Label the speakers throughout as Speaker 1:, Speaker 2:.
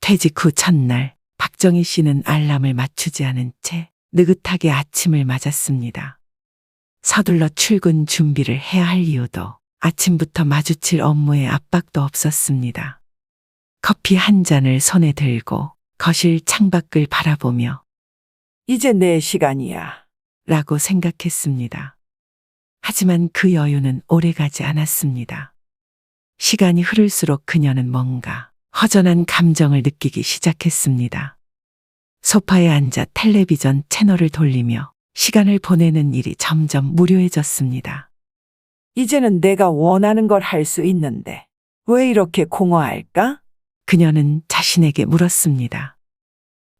Speaker 1: 퇴직 후 첫날 박정희 씨는 알람을 맞추지 않은 채 느긋하게 아침을 맞았습니다. 서둘러 출근 준비를 해야 할 이유도 아침부터 마주칠 업무의 압박도 없었습니다. 커피 한 잔을 손에 들고 거실 창밖을 바라보며
Speaker 2: 이제 내 시간이야.
Speaker 1: 라고 생각했습니다. 하지만 그 여유는 오래가지 않았습니다. 시간이 흐를수록 그녀는 뭔가 허전한 감정을 느끼기 시작했습니다. 소파에 앉아 텔레비전 채널을 돌리며 시간을 보내는 일이 점점 무료해졌습니다.
Speaker 2: 이제는 내가 원하는 걸 할 수 있는데 왜 이렇게 공허할까?
Speaker 1: 그녀는 자신에게 물었습니다.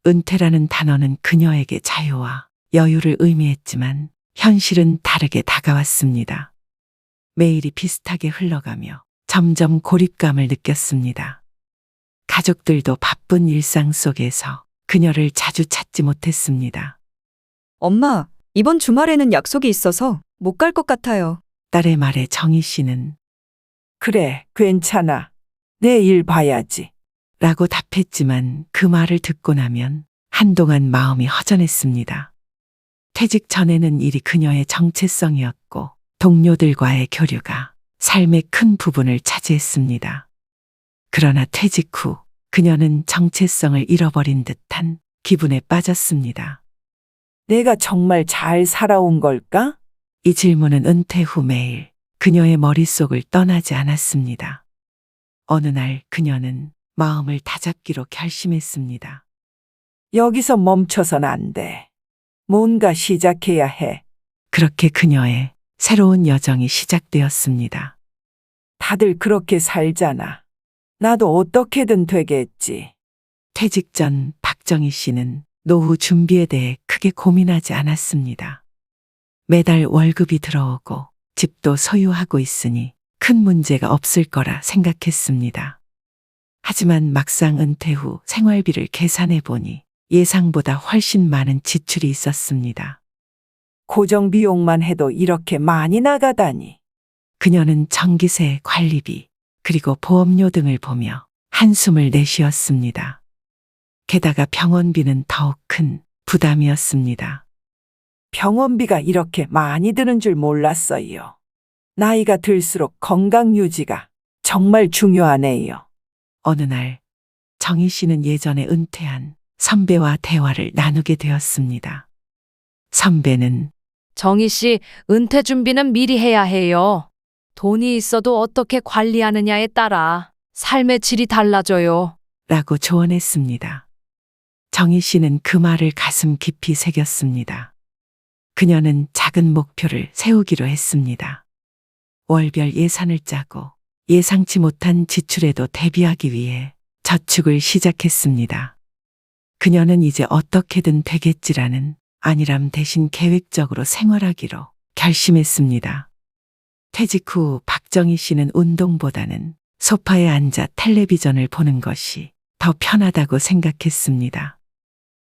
Speaker 1: 은퇴라는 단어는 그녀에게 자유와 여유를 의미했지만 현실은 다르게 다가왔습니다. 매일이 비슷하게 흘러가며 점점 고립감을 느꼈습니다. 가족들도 바쁜 일상 속에서 그녀를 자주 찾지 못했습니다.
Speaker 3: 엄마, 이번 주말에는 약속이 있어서 못 갈 것 같아요.
Speaker 1: 딸의 말에 정희 씨는
Speaker 2: 그래, 괜찮아. 내일 봐야지.
Speaker 1: 라고 답했지만 그 말을 듣고 나면 한동안 마음이 허전했습니다. 퇴직 전에는 일이 그녀의 정체성이었고 동료들과의 교류가 삶의 큰 부분을 차지했습니다. 그러나 퇴직 후 그녀는 정체성을 잃어버린 듯한 기분에 빠졌습니다.
Speaker 2: 내가 정말 잘 살아온 걸까?
Speaker 1: 이 질문은 은퇴 후 매일 그녀의 머릿속을 떠나지 않았습니다. 어느 날 그녀는 마음을 다잡기로 결심했습니다.
Speaker 2: 여기서 멈춰선 안 돼. 뭔가 시작해야 해.
Speaker 1: 그렇게 그녀의 새로운 여정이 시작되었습니다.
Speaker 2: 다들 그렇게 살잖아. 나도 어떻게든 되겠지.
Speaker 1: 퇴직 전 박정희 씨는 노후 준비에 대해 크게 고민하지 않았습니다. 매달 월급이 들어오고 집도 소유하고 있으니 큰 문제가 없을 거라 생각했습니다. 하지만 막상 은퇴 후 생활비를 계산해 보니 예상보다 훨씬 많은 지출이 있었습니다.
Speaker 2: 고정비용만 해도 이렇게 많이 나가다니.
Speaker 1: 그녀는 전기세, 관리비, 그리고 보험료 등을 보며 한숨을 내쉬었습니다. 게다가 병원비는 더욱 큰 부담이었습니다.
Speaker 2: 병원비가 이렇게 많이 드는 줄 몰랐어요. 나이가 들수록 건강 유지가 정말 중요하네요.
Speaker 1: 어느 날 정희 씨는 예전에 은퇴한 선배와 대화를 나누게 되었습니다. 선배는
Speaker 4: 정희 씨, 은퇴 준비는 미리 해야 해요. 돈이 있어도 어떻게 관리하느냐에 따라 삶의 질이 달라져요.
Speaker 1: 라고 조언했습니다. 정희 씨는 그 말을 가슴 깊이 새겼습니다. 그녀는 작은 목표를 세우기로 했습니다. 월별 예산을 짜고 예상치 못한 지출에도 대비하기 위해 저축을 시작했습니다. 그녀는 이제 어떻게든 되겠지라는 안일함 대신 계획적으로 생활하기로 결심했습니다. 퇴직 후 박정희 씨는 운동보다는 소파에 앉아 텔레비전을 보는 것이 더 편하다고 생각했습니다.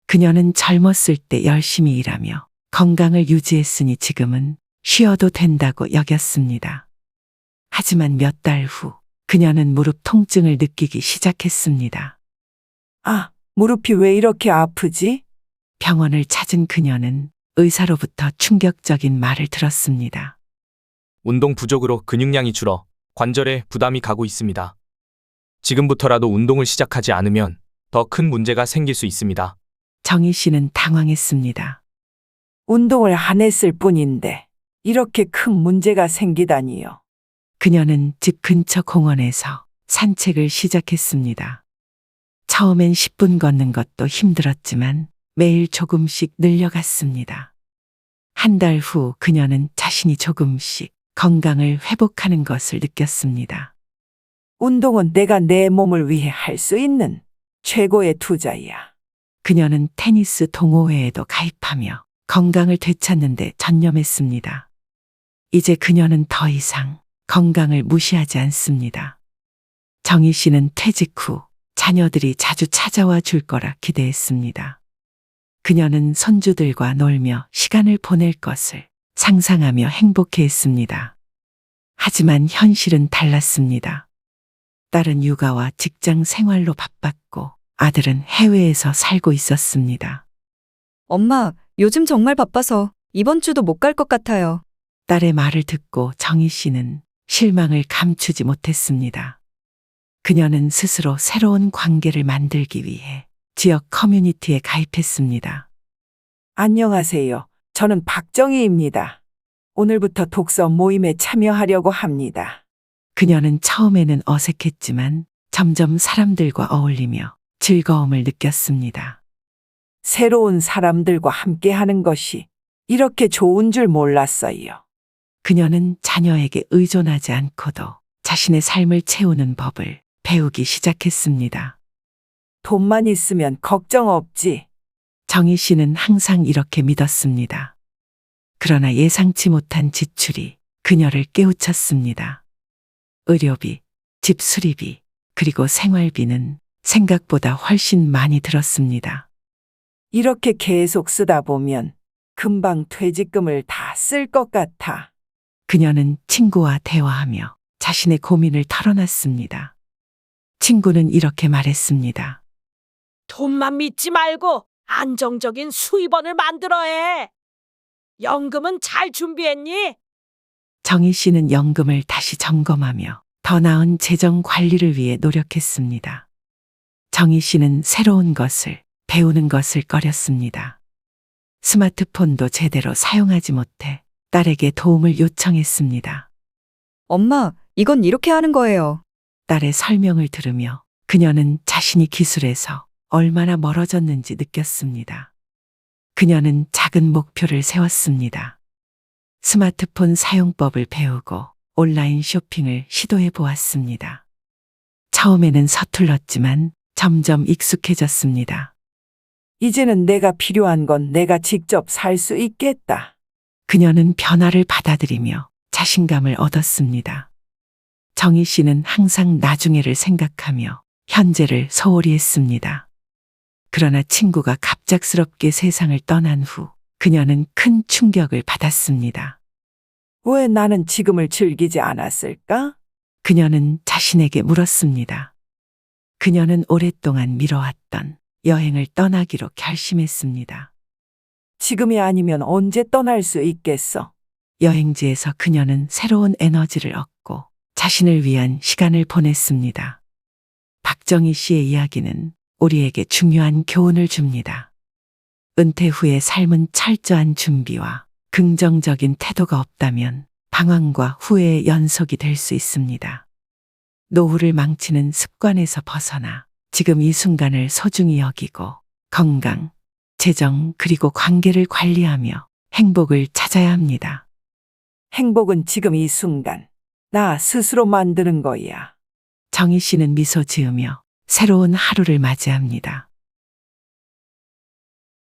Speaker 1: 그녀는 젊었을 때 열심히 일하며 건강을 유지했으니 지금은 쉬어도 된다고 여겼습니다. 하지만 몇 달 후 그녀는 무릎 통증을 느끼기 시작했습니다.
Speaker 2: 아, 무릎이 왜 이렇게 아프지?
Speaker 1: 병원을 찾은 그녀는 의사로부터 충격적인 말을 들었습니다.
Speaker 5: 운동 부족으로 근육량이 줄어 관절에 부담이 가고 있습니다. 지금부터라도 운동을 시작하지 않으면 더 큰 문제가 생길 수 있습니다.
Speaker 1: 정희 씨는 당황했습니다.
Speaker 2: 운동을 안 했을 뿐인데 이렇게 큰 문제가 생기다니요.
Speaker 1: 그녀는 집 근처 공원에서 산책을 시작했습니다. 처음엔 10분 걷는 것도 힘들었지만 매일 조금씩 늘려갔습니다. 한 달 후 그녀는 자신이 조금씩 건강을 회복하는 것을 느꼈습니다.
Speaker 2: 운동은 내가 내 몸을 위해 할 수 있는 최고의 투자야.
Speaker 1: 그녀는 테니스 동호회에도 가입하며 건강을 되찾는 데 전념했습니다. 이제 그녀는 더 이상 건강을 무시하지 않습니다. 정희 씨는 퇴직 후 자녀들이 자주 찾아와 줄 거라 기대했습니다. 그녀는 손주들과 놀며 시간을 보낼 것을 상상하며 행복해했습니다. 하지만 현실은 달랐습니다. 딸은 육아와 직장 생활로 바빴고 아들은 해외에서 살고 있었습니다.
Speaker 3: 엄마, 요즘 정말 바빠서 이번 주도 못 갈 것 같아요.
Speaker 1: 딸의 말을 듣고 정희 씨는 실망을 감추지 못했습니다. 그녀는 스스로 새로운 관계를 만들기 위해 지역 커뮤니티에 가입했습니다.
Speaker 2: 안녕하세요. 저는 박정희입니다. 오늘부터 독서 모임에 참여하려고 합니다.
Speaker 1: 그녀는 처음에는 어색했지만 점점 사람들과 어울리며 즐거움을 느꼈습니다.
Speaker 2: 새로운 사람들과 함께 하는 것이 이렇게 좋은 줄 몰랐어요.
Speaker 1: 그녀는 자녀에게 의존하지 않고도 자신의 삶을 채우는 법을 배우기 시작했습니다.
Speaker 2: 돈만 있으면 걱정 없지.
Speaker 1: 정희 씨는 항상 이렇게 믿었습니다. 그러나 예상치 못한 지출이 그녀를 깨우쳤습니다. 의료비, 집 수리비, 그리고 생활비는 생각보다 훨씬 많이 들었습니다.
Speaker 2: 이렇게 계속 쓰다 보면 금방 퇴직금을 다 쓸 것 같아.
Speaker 1: 그녀는 친구와 대화하며 자신의 고민을 털어놨습니다. 친구는 이렇게 말했습니다.
Speaker 6: 돈만 믿지 말고 안정적인 수입원을 만들어 해. 연금은 잘 준비했니?
Speaker 1: 정희 씨는 연금을 다시 점검하며 더 나은 재정 관리를 위해 노력했습니다. 정희 씨는 새로운 것을 배우는 것을 꺼렸습니다. 스마트폰도 제대로 사용하지 못해 딸에게 도움을 요청했습니다.
Speaker 3: 엄마, 이건 이렇게 하는 거예요.
Speaker 1: 딸의 설명을 들으며 그녀는 자신이 기술에서 얼마나 멀어졌는지 느꼈습니다. 그녀는 작은 목표를 세웠습니다. 스마트폰 사용법을 배우고 온라인 쇼핑을 시도해 보았습니다. 처음에는 서툴렀지만 점점 익숙해졌습니다.
Speaker 2: 이제는 내가 필요한 건 내가 직접 살 수 있겠다.
Speaker 1: 그녀는 변화를 받아들이며 자신감을 얻었습니다. 정희 씨는 항상 나중에를 생각하며 현재를 소홀히 했습니다. 그러나 친구가 갑작스럽게 세상을 떠난 후 그녀는 큰 충격을 받았습니다.
Speaker 2: 왜 나는 지금을 즐기지 않았을까?
Speaker 1: 그녀는 자신에게 물었습니다. 그녀는 오랫동안 미뤄왔던 여행을 떠나기로 결심했습니다.
Speaker 2: 지금이 아니면 언제 떠날 수 있겠어?
Speaker 1: 여행지에서 그녀는 새로운 에너지를 얻고 자신을 위한 시간을 보냈습니다. 박정희 씨의 이야기는 우리에게 중요한 교훈을 줍니다. 은퇴 후의 삶은 철저한 준비와 긍정적인 태도가 없다면 방황과 후회의 연속이 될 수 있습니다. 노후를 망치는 습관에서 벗어나 지금 이 순간을 소중히 여기고 건강, 재정 그리고 관계를 관리하며 행복을 찾아야 합니다.
Speaker 2: 행복은 지금 이 순간 나 스스로 만드는 거야.
Speaker 1: 정희 씨는 미소 지으며 새로운 하루를 맞이합니다.